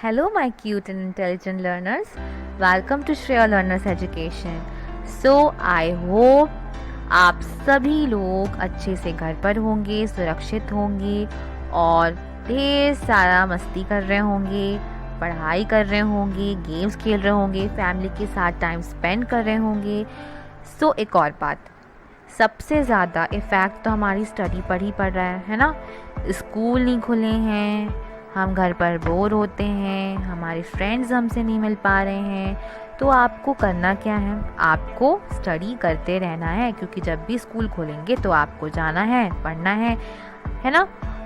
Hello, my cute and intelligent learners. Welcome to Shreya Learners Education. So, I hope आप सभी लोग अच्छे से घर पर होंगे, सुरक्षित होंगे और ढेर सारा मस्ती कर रहे होंगे, पढ़ाई कर रहे होंगे, गेम्स खेल रहे होंगे, फैमिली के साथ टाइम स्पेंड कर रहे होंगे। सो एक और बात, सबसे ज़्यादा इफ़ेक्ट तो हमारी स्टडी पर ही पड़ रहा है ना। स्कूल नहीं खुले हैं, हम घर पर बोर होते हैं, हमारे फ्रेंड्स हमसे नहीं मिल पा रहे हैं, तो आपको करना क्या है, आपको स्टडी करते रहना है, क्योंकि जब भी स्कूल खोलेंगे तो आपको जाना है, पढ़ना है ना।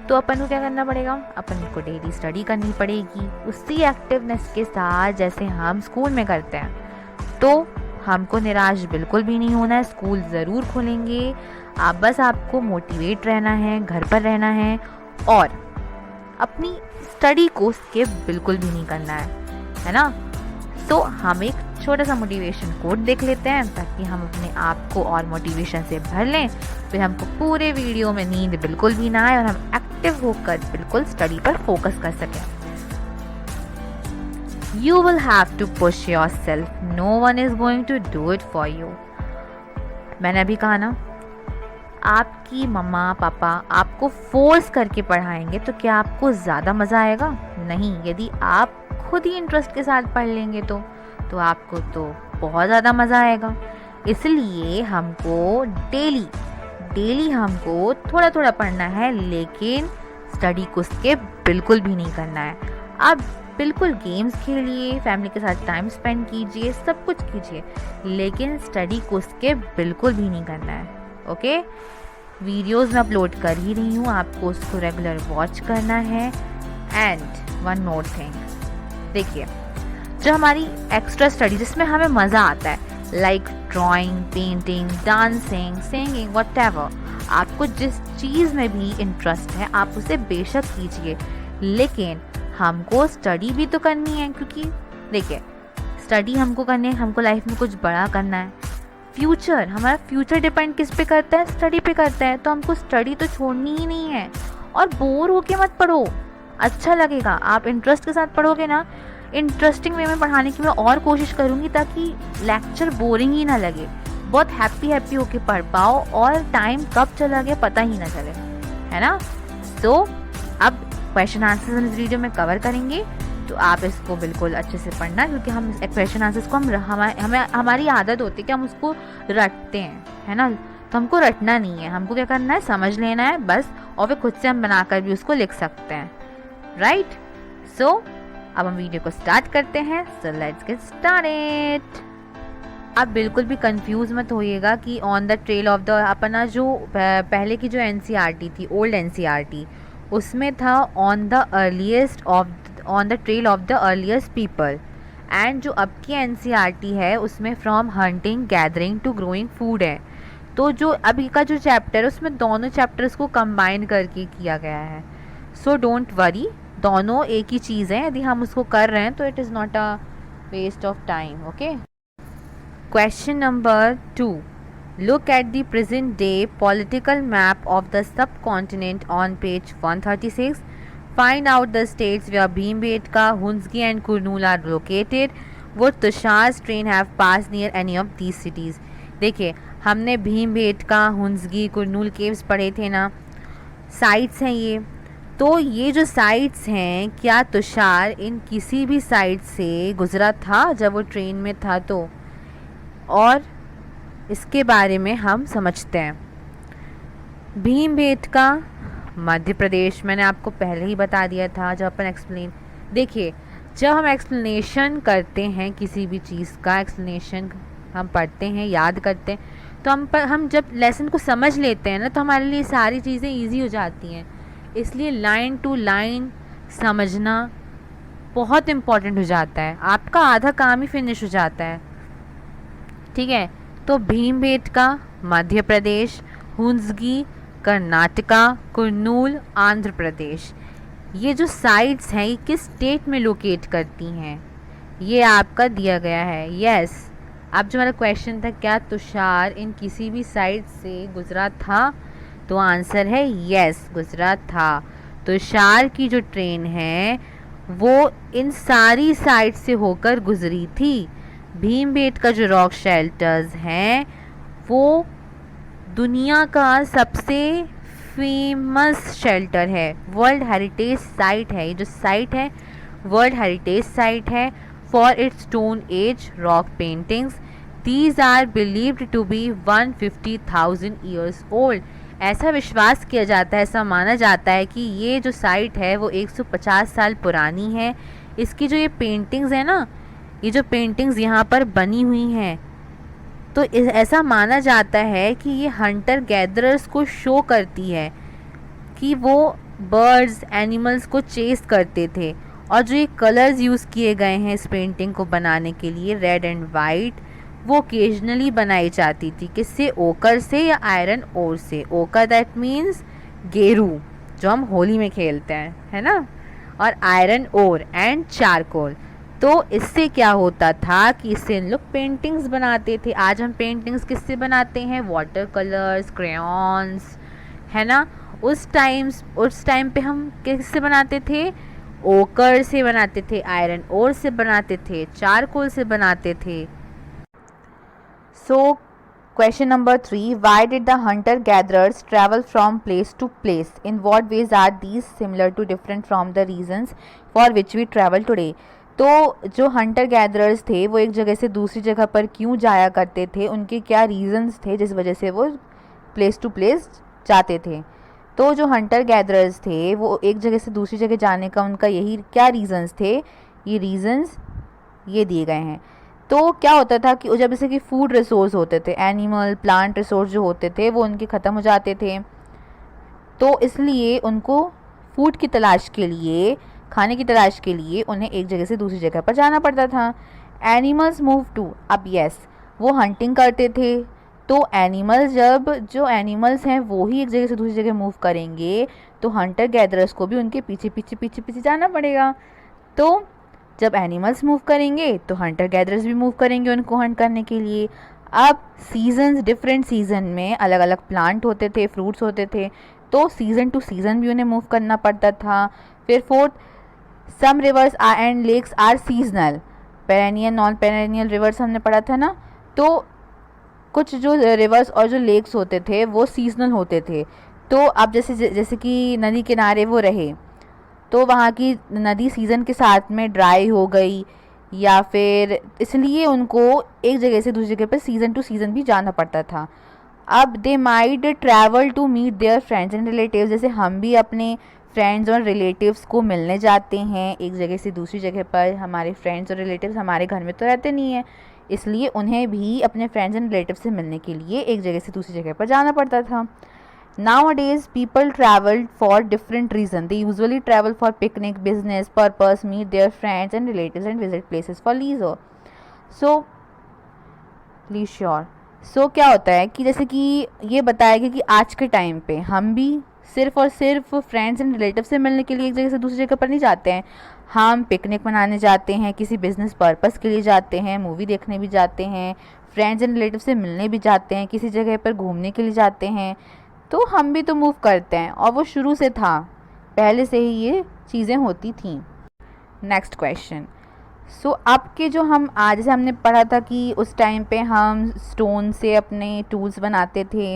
तो अपन को क्या करना पड़ेगा, अपन को डेली स्टडी करनी पड़ेगी उसी एक्टिवनेस के साथ जैसे हम स्कूल में करते हैं। तो हमको निराश बिल्कुल भी नहीं होना है, स्कूल ज़रूर खोलेंगे, आपको मोटिवेट रहना है, घर पर रहना है और अपनी स्टडी को स्किप बिल्कुल भी नहीं करना है ना। तो हम एक छोटा सा मोटिवेशन कोट देख लेते हैं ताकि हम अपने आप को और मोटिवेशन से भर लें, फिर हमको पूरे वीडियो में नींद बिल्कुल भी ना आए और हम एक्टिव होकर बिल्कुल स्टडी पर फोकस कर सकें। You will have to push yourself. No one is going to do it for you. मैंने अभी कहा ना, आपकी मम्मा पापा आपको फोर्स करके पढ़ाएंगे तो क्या आपको ज़्यादा मज़ा आएगा? नहीं। यदि आप खुद ही इंटरेस्ट के साथ पढ़ लेंगे तो आपको तो बहुत ज़्यादा मज़ा आएगा। इसलिए हमको डेली हमको थोड़ा थोड़ा पढ़ना है, लेकिन स्टडी को स्किप बिल्कुल भी नहीं करना है। अब बिल्कुल गेम्स खेलिए, फैमिली के साथ टाइम स्पेंड कीजिए, सब कुछ कीजिए, लेकिन स्टडी को स्किप बिल्कुल भी नहीं करना है। ओके, वीडियोस मैं अपलोड कर ही रही हूँ, आपको उसको रेगुलर वॉच करना है। एंड वन मोर थिंग, देखिए, जो हमारी एक्स्ट्रा स्टडी जिसमें हमें मज़ा आता है, like drawing, painting, dancing, singing, whatever, आपको जिस चीज़ में भी इंटरेस्ट है आप उसे बेशक कीजिए, लेकिन हमको स्टडी भी तो करनी है, क्योंकि देखिए, स्टडी हमको करनी है, हमको लाइफ में कुछ बड़ा करना है। हमारा फ्यूचर डिपेंड किस पे करता है? स्टडी पे करता है। तो हमको स्टडी तो छोड़नी ही नहीं है। और बोर होके मत पढ़ो, अच्छा लगेगा। आप इंटरेस्ट के साथ पढ़ोगे ना, इंटरेस्टिंग वे में पढ़ाने की मैं और कोशिश करूँगी ताकि लेक्चर बोरिंग ही ना लगे, बहुत हैप्पी होके पढ़ पाओ और टाइम कब चला गया पता ही ना चले, है ना। तो अब क्वेश्चन आंसर्स इस वीडियो में कवर करेंगे, तो आप इसको बिल्कुल अच्छे से पढ़ना, क्योंकि हम क्वेश्चन आंसर्स को हमारी आदत होती है कि हम उसको रटते हैं, है ना। तो हमको रटना नहीं है, हमको क्या करना है, समझ लेना है बस, और फिर खुद से हम बनाकर भी उसको लिख सकते हैं, राइट। सो अब हम वीडियो को स्टार्ट करते हैं। So let's get started. आप बिल्कुल भी कंफ्यूज मत होइएगा कि on the trail of the, अपना जो पहले की जो एनसीईआरटी थी, ओल्ड एनसीईआरटी, उसमें था on the trail of the earliest people, and जो अब की एनसीईआरटी है उसमें from hunting gathering to growing food है। तो जो अभी का जो चैप्टर है उसमें दोनों चैप्टर्स को कंबाइन करके किया गया है। सो डोंट वरी, दोनों एक ही चीज़ है, यदि हम उसको कर रहे हैं तो it is not a waste of time. Okay, question number 2, look at the present day political map of the subcontinent on page 136. Find out the states where Bhimbetka, Hunzgi and Kurnool are located. Would Tushar's train have passed near any of these cities? देखिए, हमने Bhimbetka, हुंजगी, Kurnool caves पढ़े थे ना, sites हैं ये। तो ये जो साइट्स हैं, क्या तुषार इन किसी भी साइट से गुजरा था जब वो ट्रेन में था? तो और इसके बारे में हम समझते हैं। भीमबेटका मध्य प्रदेश, मैंने आपको पहले ही बता दिया था जब अपन देखिए, जब हम एक्सप्लेनेशन करते हैं किसी भी चीज़ का, एक्सप्लेनेशन हम पढ़ते हैं, याद करते हैं, तो हम जब लेसन को समझ लेते हैं ना, तो हमारे लिए सारी चीज़ें ईजी हो जाती हैं। इसलिए लाइन टू लाइन समझना बहुत इम्पॉर्टेंट हो जाता है, आपका आधा काम ही फिनिश हो जाता है, ठीक है। तो भीमबेटका मध्य प्रदेश, हुंजगी कर्नाटका, कुरनूल आंध्र प्रदेश। ये जो साइट्स हैं ये किस स्टेट में लोकेट करती हैं, ये आपका दिया गया है। यस, अब जो हमारा क्वेश्चन था, क्या तुषार इन किसी भी साइट से गुजरा था? तो आंसर है यस, गुजरा था। तुषार की जो ट्रेन है वो इन सारी साइट से होकर गुजरी थी। भीमबेटका जो रॉक शेल्टर्स हैं वो दुनिया का सबसे फेमस शेल्टर है, वर्ल्ड हेरिटेज साइट है। ये जो साइट है वर्ल्ड हेरिटेज साइट है for its stone age rock paintings. These are believed to be 150,000 years old. ऐसा विश्वास किया जाता है, ऐसा माना जाता है कि ये जो साइट है वो 150 साल पुरानी है। इसकी जो ये पेंटिंग्स है ना, ये जो पेंटिंग्स यहाँ पर बनी हुई हैं, तो ऐसा माना जाता है कि ये हंटर गैदरर्स को शो करती है कि वो बर्ड्स एनिमल्स को चेस करते थे। और जो ये कलर्स यूज़ किए गए हैं इस पेंटिंग को बनाने के लिए, रेड एंड वाइट, वो ओकेजनली बनाई जाती थी। किससे? ओकर से या आयरन ओर से। ओकर दैट मीन्स गेरू जो हम होली में खेलते हैं, है ना, और आयरन ओर एंड चारकोल। तो इससे क्या होता था कि इससे इन लोग पेंटिंग्स बनाते थे। आज हम पेंटिंग्स किससे बनाते हैं? वाटर कलर्स, क्रेयॉन्स, है ना। उस टाइम पे हम किससे बनाते थे? ओकर से बनाते थे, आयरन ओर से बनाते थे, चारकोल से बनाते थे। सो question number 3, why did the hunter gatherers travel from place to place? In what ways are these similar to different from the reasons for which we travel today? तो जो Hunter gatherers थे वो एक जगह से दूसरी जगह पर क्यों जाया करते थे, उनके क्या रीजंस थे जिस वजह से वो प्लेस टू प्लेस जाते थे। तो जो हंटर गैदरर्स थे वो एक जगह से दूसरी जगह जाने का उनका यही क्या रीजंस थे, ये रीजंस ये दिए गए हैं। तो क्या होता था कि जब जैसे कि फूड रिसोर्स होते थे, एनिमल प्लांट रिसोर्स जो होते थे वो उनके ख़त्म हो जाते थे, तो इसलिए उनको फूड की तलाश के लिए, खाने की तलाश के लिए उन्हें एक जगह से दूसरी जगह पर जाना पड़ता था। एनिमल्स मूव टू, अब यस वो हंटिंग करते थे, तो जो एनिमल्स हैं वो ही एक जगह से दूसरी जगह मूव करेंगे, तो हंटर गैदरर्स को भी उनके पीछे पीछे पीछे पीछे जाना पड़ेगा। तो जब एनिमल्स मूव करेंगे तो हंटर गैदरर्स भी मूव करेंगे उनको हंट करने के लिए। अब सीजन्स, डिफरेंट सीजन में अलग अलग प्लांट होते थे, फ्रूट्स होते थे, तो सीज़न टू सीज़न भी उन्हें मूव करना पड़ता था। फिर fourth, some rivers and lakes are seasonal, perennial non perennial rivers हमने पढ़ा था ना। तो कुछ जो रिवर्स और जो लेक्स होते थे वो सीजनल होते थे। तो अब जैसे कि नदी किनारे वो रहे, तो वहाँ की नदी सीज़न के साथ में ड्राई हो गई, या फिर इसलिए उनको एक जगह से दूसरी जगह पर सीज़न टू सीज़न भी जाना पड़ता था। अब they made travel to meet their friends and relatives, जैसे हम भी अपने फ्रेंड्स और रिलेटिव्स को मिलने जाते हैं एक जगह से दूसरी जगह पर। हमारे फ्रेंड्स और रिलेटिव्स हमारे घर में तो रहते नहीं हैं, इसलिए उन्हें भी अपने फ्रेंड्स एंड रिलेटिव्स से मिलने के लिए एक जगह से दूसरी जगह पर जाना पड़ता था। Nowadays, people travel for different reasons. They usually travel for picnic, business purpose, meet their friends and relatives, and visit places for leisure. So, leisure. So क्या होता है कि जैसे कि ये बताया गया कि आज के टाइम पे हम भी सिर्फ और सिर्फ फ्रेंड्स एंड रिलेटिव से मिलने के लिए एक जगह से दूसरी जगह पर नहीं जाते हैं। हम पिकनिक मनाने जाते हैं, किसी बिजनेस पर्पस के लिए जाते हैं, मूवी देखने भी जाते हैं, फ्रेंड्स एंड रिलेटिव से मिलने भी जाते हैं, किसी जगह पर घूमने के लिए जाते हैं। तो हम भी तो मूव करते हैं, और वो शुरू से था, पहले से ही ये चीज़ें होती थी। Next question. सो अब के जो हम आज जैसे हमने पढ़ा था कि उस टाइम पे हम स्टोन से अपने टूल्स बनाते थे,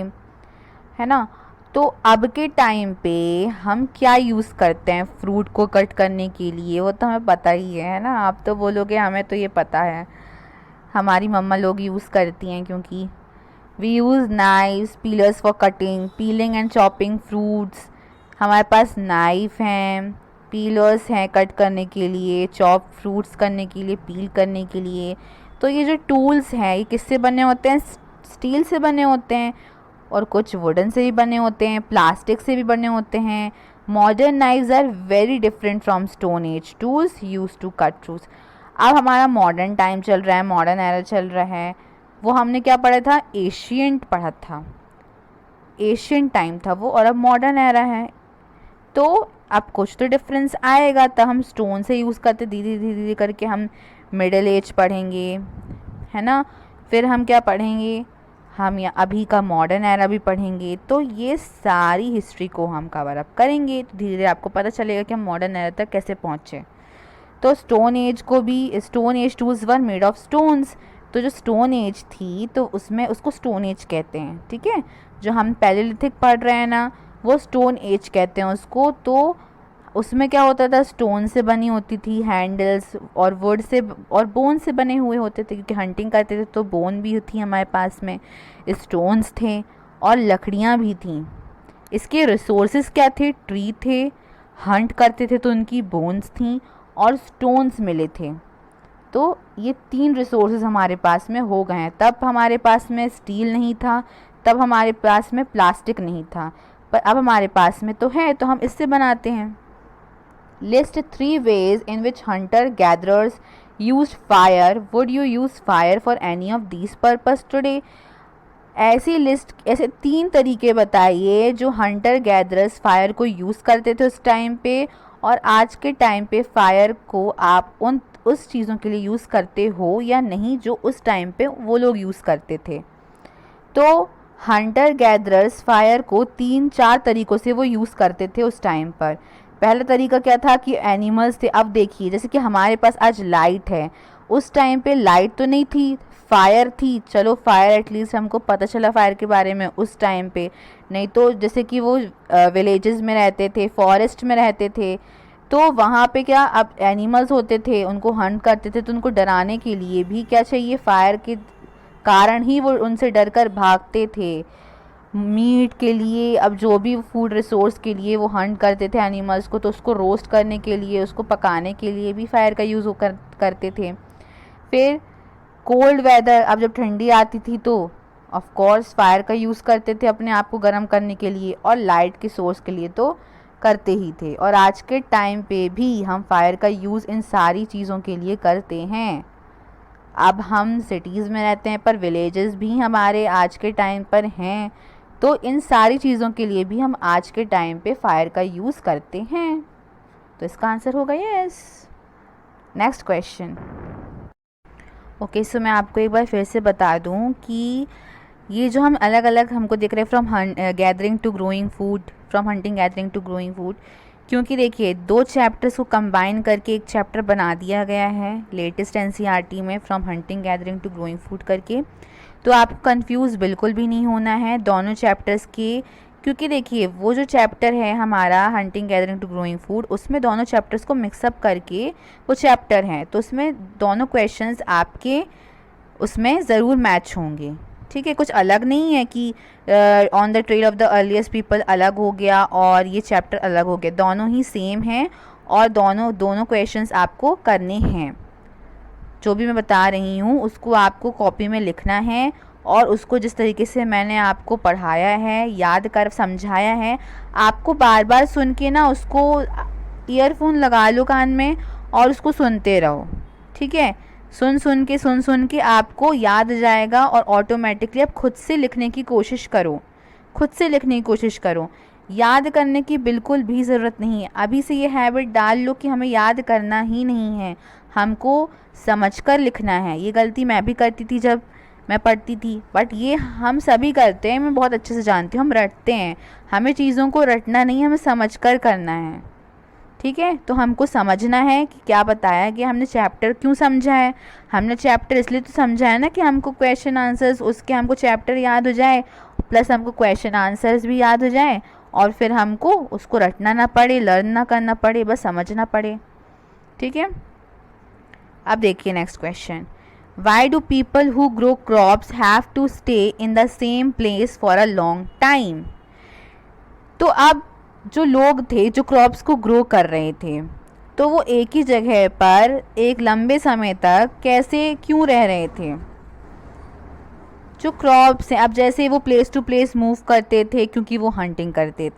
है ना। तो अब के टाइम पे हम क्या यूज़ करते हैं फ्रूट को कट करने के लिए, वो तो हमें पता ही है ना। आप तो बोलोगे हमें तो ये पता है, हमारी मम्मा लोग यूज़ करती हैं, क्योंकि we use knives, peelers for cutting, peeling and chopping fruits. हमारे पास नाइफ हैं, पीलर्स हैं कट करने के लिए, चॉप फ्रूट्स करने के लिए, पील करने के लिए। तो ये जो टूल्स हैं ये किससे बने होते हैं? स्टील से बने होते हैं, और कुछ वुडन से भी बने होते हैं, प्लास्टिक से भी बने होते हैं। Modern knives are very different from stone age tools used to cut fruits. अब हमारा मॉडर्न टाइम चल रहा है, मॉडर्न एरा चल रहा है। वो हमने क्या पढ़ा था? एशियंट पढ़ा था, एशियंट टाइम था वो, और अब मॉडर्न एरा है। तो अब कुछ तो डिफरेंस आएगा। तब हम स्टोन से यूज़ करते, धीरे धीरे धीरे करके हम मिडिल एज पढ़ेंगे, है ना। फिर हम क्या पढ़ेंगे? हम या अभी का मॉडर्न एरा भी पढ़ेंगे। तो ये सारी हिस्ट्री को हम कवर अप करेंगे, तो धीरे धीरे आपको पता चलेगा कि हम मॉडर्न एरा तक कैसे पहुँचे। तो स्टोन एज को भी, stone age tools were made of stones, तो जो स्टोन एज थी तो उसमें उसको स्टोन एज कहते हैं, ठीक है। जो हम पैलेलिथिक पढ़ रहे हैं ना, वो स्टोन एज कहते हैं उसको। तो उसमें क्या होता था, स्टोन से बनी होती थी हैंडल्स, और वुड से और बोन से बने हुए होते थे, क्योंकि हंटिंग करते थे तो बोन भी थी हमारे पास में, स्टोन्स थे और लकड़ियाँ भी थीं। इसके रिसोर्सेज क्या थे, ट्री थे, हंट करते थे तो उनकी बोन्स थी और स्टोन्स मिले थे। तो ये 3 रिसोर्सेज हमारे पास में हो गए हैं। तब हमारे पास में स्टील नहीं था, तब हमारे पास में प्लास्टिक नहीं था, पर अब हमारे पास में तो है, तो हम इससे बनाते हैं। List 3 ways in which hunter gatherers used fire. Would you use fire for any of these purpose today? ऐसी लिस्ट, ऐसे 3 तरीके बताइए जो हंटर गैदरर्स फायर को यूज़ करते थे उस टाइम पे, और आज के टाइम पे फायर को आप उस चीज़ों के लिए यूज़ करते हो या नहीं जो उस टाइम पे वो लोग यूज़ करते थे। तो हंटर गैदरर्स फायर को 3-4 तरीक़ों से वो यूज़ करते थे उस टाइम पर। पहला तरीका क्या था कि एनिमल्स थे। अब देखिए, जैसे कि हमारे पास आज लाइट है, उस टाइम पे लाइट तो नहीं थी, फायर थी। चलो फायर एटलीस्ट हमको पता चला फायर के बारे में उस टाइम पे, नहीं तो जैसे कि वो विलेजेस में रहते थे, फॉरेस्ट में रहते थे, तो वहाँ पे क्या, अब एनिमल्स होते थे, उनको हंट करते थे, तो उनको डराने के लिए भी क्या चाहिए, फायर के कारण ही वो उनसे डर कर भागते थे। मीट के लिए, अब जो भी फूड रिसोर्स के लिए वो हंट करते थे एनिमल्स को, तो उसको रोस्ट करने के लिए, उसको पकाने के लिए भी फायर का यूज़ करते थे। फिर कोल्ड वेदर, अब जब ठंडी आती थी तो ऑफ कोर्स फायर का यूज़ करते थे अपने आप को गर्म करने के लिए, और लाइट के सोर्स के लिए तो करते ही थे। और आज के टाइम पे भी हम फायर का यूज़ इन सारी चीज़ों के लिए करते हैं। अब हम सिटीज़ में रहते हैं पर विलेजेस भी हमारे आज के टाइम पर हैं, तो इन सारी चीज़ों के लिए भी हम आज के टाइम पे फायर का यूज़ करते हैं। तो इसका आंसर होगा यस। Next question. ओके, सो मैं आपको एक बार फिर से बता दूं कि ये जो हम अलग अलग हमको दिख रहे हैं, from gathering to growing food, from hunting gathering to growing food, क्योंकि देखिए 2 चैप्टर्स को कंबाइन करके एक चैप्टर बना दिया गया है लेटेस्ट एनसीईआरटी में, from hunting gathering to growing food करके। तो आपको कंफ्यूज बिल्कुल भी नहीं होना है दोनों चैप्टर्स के, क्योंकि देखिए वो जो चैप्टर है हमारा hunting gathering to growing food, उसमें दोनों चैप्टर्स को मिक्सअप करके वो चैप्टर हैं, तो उसमें दोनों क्वेश्चंस आपके उसमें ज़रूर मैच होंगे, ठीक है। कुछ अलग नहीं है कि on the trail of the earliest people अलग हो गया और ये चैप्टर अलग हो गया, दोनों ही सेम हैं और दोनों क्वेश्चंस आपको करने हैं। जो भी मैं बता रही हूँ उसको आपको कॉपी में लिखना है, और उसको जिस तरीके से मैंने आपको पढ़ाया है, याद कर समझाया है, आपको बार बार सुन के ना उसको ईयरफोन लगा लो कान में और उसको सुनते रहो, ठीक है। सुन सुन के आपको याद जाएगा और ऑटोमेटिकली आप खुद से लिखने की कोशिश करो, खुद से लिखने की कोशिश करो। याद करने की बिल्कुल भी ज़रूरत नहीं है। अभी से ये हैबिट डाल लो कि हमें याद करना ही नहीं है, हमको समझकर लिखना है। ये गलती मैं भी करती थी जब मैं पढ़ती थी, बट ये हम सभी करते हैं, मैं बहुत अच्छे से जानती हूँ। हम रटते हैं, हमें चीज़ों को रटना नहीं, हमें समझकर करना है, ठीक है। तो हमको समझना है कि क्या बताया गया, हमने चैप्टर क्यों समझा है। हमने चैप्टर इसलिए तो समझा है ना कि हमको क्वेश्चन आंसर्स उसके, हमको चैप्टर याद हो जाए, प्लस हमको क्वेश्चन आंसर्स भी याद हो जाए, और फिर हमको उसको रटना ना पड़े, लर्न ना करना पड़े, बस समझना पड़े, ठीक है। अब देखिए next question. Why do people who grow crops have to stay in the same place for a long time. तो अब जो लोग थे जो क्रॉप्स को ग्रो कर रहे थे, तो वो एक ही जगह पर एक लंबे समय तक कैसे क्यों रह रहे थे। जो क्रॉप्स हैं, अब जैसे वो प्लेस टू प्लेस मूव करते थे क्योंकि वो हंटिंग करते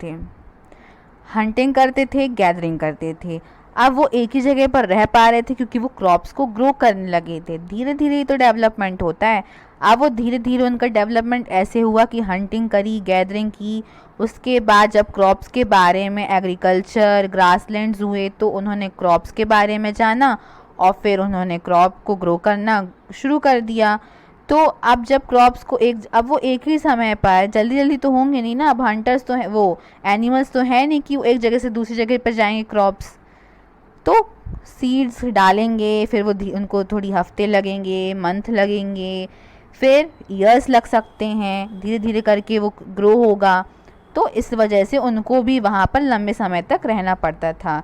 थे, गैदरिंग करते थे। अब वो एक ही जगह पर रह पा रहे थे क्योंकि वो क्रॉप्स को ग्रो करने लगे थे। धीरे धीरे ही तो डेवलपमेंट होता है। अब वो धीरे धीरे उनका डेवलपमेंट ऐसे हुआ कि हंटिंग करी, गैदरिंग की, उसके बाद जब क्रॉप्स के बारे में एग्रीकल्चर, ग्रासलैंड्स हुए, तो उन्होंने क्रॉप्स के बारे में जाना और फिर उन्होंने क्रॉप को ग्रो करना शुरू कर दिया। तो अब जब क्रॉप्स को अब वो एक ही समय पर जल्दी जल्दी तो होंगे नहीं ना। अब हंटर्स तो है, वो एनिमल्स तो है नहीं कि वो एक जगह से दूसरी जगह पर जाएंगे क्रॉप्स। तो सीड्स डालेंगे, फिर वो उनको थोड़ी हफ्ते लगेंगे, मंथ लगेंगे, फिर ईयर्स लग सकते हैं, धीरे धीरे करके वो ग्रो होगा। तो इस वजह से उनको भी वहाँ पर लंबे समय तक रहना पड़ता था।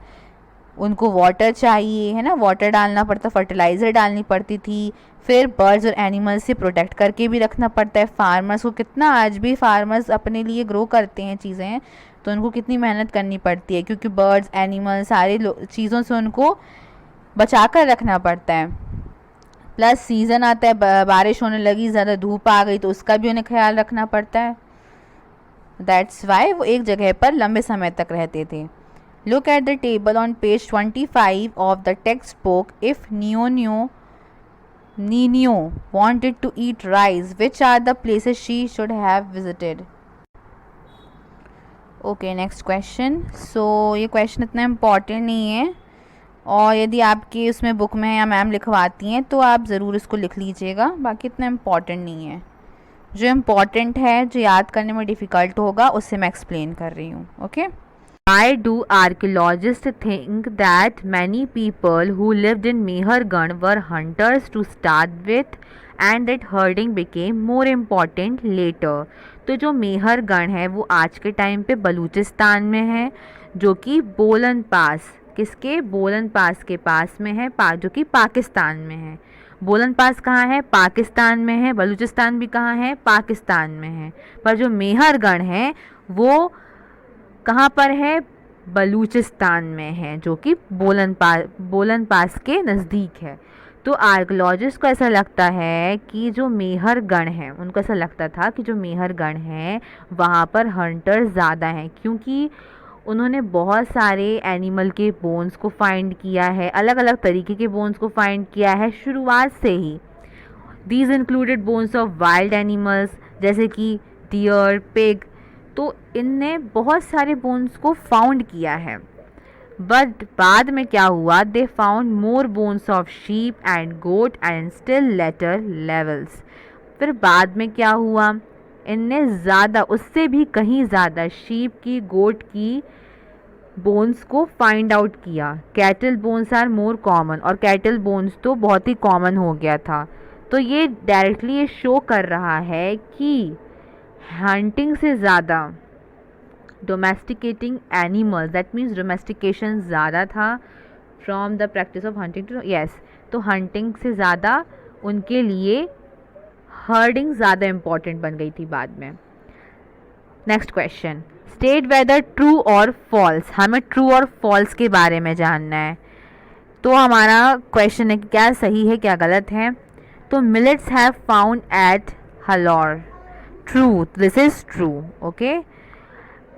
उनको वाटर चाहिए, है ना, वाटर डालना पड़ता, फर्टिलाइज़र डालनी पड़ती थी, फिर बर्ड्स और एनिमल्स से प्रोटेक्ट करके भी रखना पड़ता है। फार्मर्स को कितना, आज भी फार्मर्स अपने लिए ग्रो करते हैं चीज़ें, तो उनको कितनी मेहनत करनी पड़ती है, क्योंकि बर्ड्स, एनिमल्स, सारे चीज़ों से उनको बचा कर रखना पड़ता है। प्लस सीज़न आता है, बारिश होने लगी, ज़्यादा धूप आ गई, तो उसका भी उन्हें ख्याल रखना पड़ता है। दैट्स वाई वो एक जगह पर लंबे समय तक रहते थे। Look at the table on page 25 of the text book. If Nino wanted to eat rice, which are the places she should have visited? Okay, next question. So ये क्वेश्चन इतना इम्पॉर्टेंट नहीं है, और यदि आपके उसमें बुक में या मैम लिखवाती हैं तो आप ज़रूर इसको लिख लीजिएगा, बाकी इतना इम्पॉर्टेंट नहीं है। जो इम्पॉर्टेंट है, जो याद करने में डिफ़िकल्ट होगा, उससे मैं एक्सप्लेन कर रही हूँ। Okay. Why do archaeologists think that many people who lived in Mehergarh were hunters to start with and that herding became more important later? तो जो मेहरगढ़ है वो आज के टाइम पे बलूचिस्तान में है, जो कि बोलन पास, किसके, बोलन पास के पास में है, जो कि पाकिस्तान में है। बोलन पास कहाँ है, पाकिस्तान में है। बलूचिस्तान भी कहाँ है, पाकिस्तान में है। पर जो मेहरगढ़ है वो कहाँ पर है, बलूचिस्तान में है, जो कि बोलन पास के नज़दीक है। तो आर्कियोलॉजिस्ट को ऐसा लगता है कि जो मेहरगढ़ हैं, उनको ऐसा लगता था कि जो मेहरगढ़ हैं वहाँ पर हंटर्स ज़्यादा हैं, क्योंकि उन्होंने बहुत सारे एनिमल के बोन्स को फाइंड किया है, अलग अलग तरीके के बोन्स को फाइंड किया है शुरुआत से ही। These included bones of wild animals, जैसे कि डियर, पिग। तो इनने बहुत सारे बोन्स को फाउंड किया है। बट बाद में क्या हुआ, they found more bones of sheep and goat and still later levels. फिर बाद में क्या हुआ, इनने ज़्यादा, उससे भी कहीं ज़्यादा शीप की, गोट की बोन्स को फाइंड आउट किया। Cattle bones are more common, और कैटल बोन्स तो बहुत ही कॉमन हो गया था। तो ये डायरेक्टली ये शो कर रहा है कि हंटिंग से ज़्यादा domesticating animals, that means domestication ज़्यादा था from the practice of hunting too, yes, तो हंटिंग से ज़्यादा उनके लिए हर्डिंग ज़्यादा इम्पॉर्टेंट बन गई थी बाद में। Next question, state whether true और फॉल्स। हमें ट्रू और फॉल्स के बारे में जानना है। तो हमारा क्वेश्चन है कि क्या सही है, क्या गलत है। तो millets have found at Hallur, true, this is true. Okay.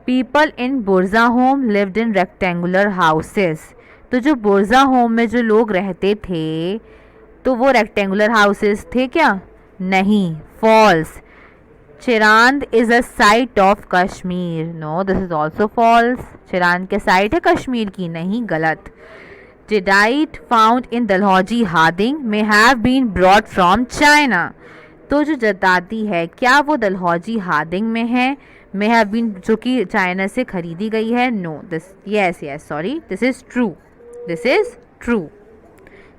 People in Burzahom lived in rectangular houses. तो जो बुर्जा होम में जो लोग रहते थे, तो वो रेक्टेंगुलर हाउसेस थे क्या, नहीं, false. Chirand is a site of Kashmir, no, this is also false. Chirand के साइट है कश्मीर की, नहीं, गलत। जेडाइट फाउंड इन दलहौजी Hading may have been brought from China. तो जो जदादी है, क्या वो दलहौजी हादिंग में है, मे हैव बीन, जो कि चाइना से खरीदी गई है, no, this, yes yes, sorry, this is true, this is true.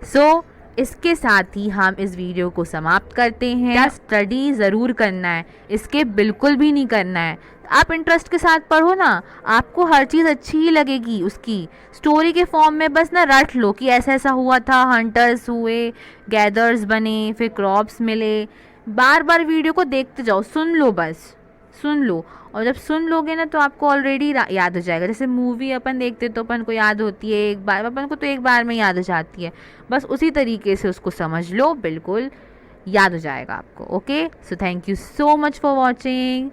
So इसके साथ ही हम इस वीडियो को समाप्त करते हैं। क्या स्टडी ज़रूर करना है, इसके बिल्कुल भी नहीं करना है। आप इंटरेस्ट के साथ पढ़ो ना, आपको हर चीज़ अच्छी ही लगेगी। उसकी स्टोरी के फॉर्म में बस ना रट लो कि ऐसा ऐसा हुआ था, हंटर्स हुए, गैदर्स बने, फिर क्रॉप्स मिले। बार बार वीडियो को देखते जाओ, सुन लो, बस सुन लो, और जब सुन लोगे ना तो आपको ऑलरेडी याद हो जाएगा। जैसे मूवी अपन देखते तो अपन को याद होती है एक बार, अपन को तो एक बार में याद हो जाती है, बस उसी तरीके से उसको समझ लो, बिल्कुल याद हो जाएगा आपको। Okay, so thank you so much for watching,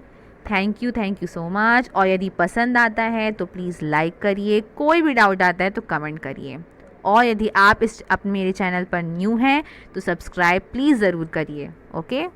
thank you so much. और यदि पसंद आता है तो प्लीज़ लाइक करिए, कोई भी डाउट आता है तो कमेंट करिए, और यदि आप मेरे चैनल पर न्यू हैं तो सब्सक्राइब प्लीज़ ज़रूर करिए। ओके।